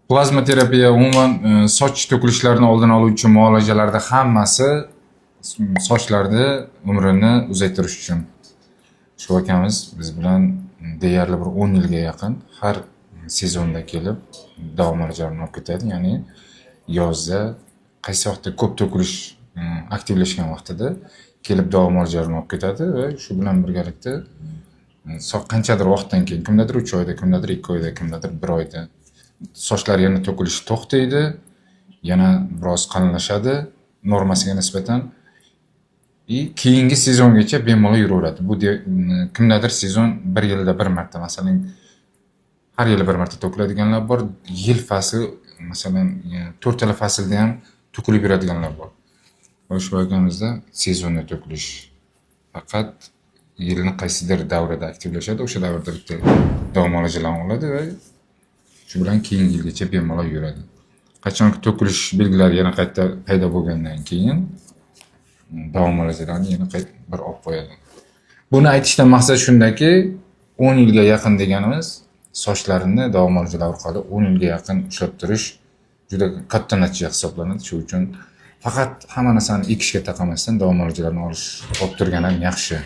Plazma terapiya umuman soch to'kilishlarini oldini oluvchi muolajalarda hammasi sochlarni umrini uzaytirish uchun. Shu akamiz biz bilan deyarli bir 10 yilga yaqin har sezonda kelib davo muolajalarini olib ketadi. Ya'ni yozda qaysi vaqtda ko'p to'kilish aktivlashgan vaqtida kelib davo muolajalarini olib ketadi va shu bilan birgalikda qanchadir vaqtdan keyin kimdadir 3 oyda, kimdadir 2 oyda, kimdadir 1 oyda sochlar yana to'kilishi to'xtaydi, yana biroz qalinlashadi normasiga nisbatan. Keyingi sezongacha bemalol yuraveradi. Bu kimdadir sezon 1 yilda 1 marta, masalan, har yili 1 marta to'kiladiganlar bor. Yil fasli, masalan, 4 yil faslda ham to'kilib yuradiganlar bor. Shu vakamizda sezonda to'kilish faqat yilni qaysidir davrida aktivlashadi. O'sha davrda bitta davo muolajalarni oladi va shu bilan keyingi yilgacha bemalol yuradi. Qachonki to'kilish belgilari yana qayta paydo bo'lgandan keyin davo muolajalarini yana bir olib qo'yadi. Buni aytishdan maqsad shundaki, 10 yilga yaqin deganimiz sochlarini davo muolajalari orqali 10 yilga yaqin ushlab turish juda katta natija hisoblanadi. Shu uchun faqat hamma narsani ekishga taqamasdan davo muolajalarini olib turgan ham yaxshi.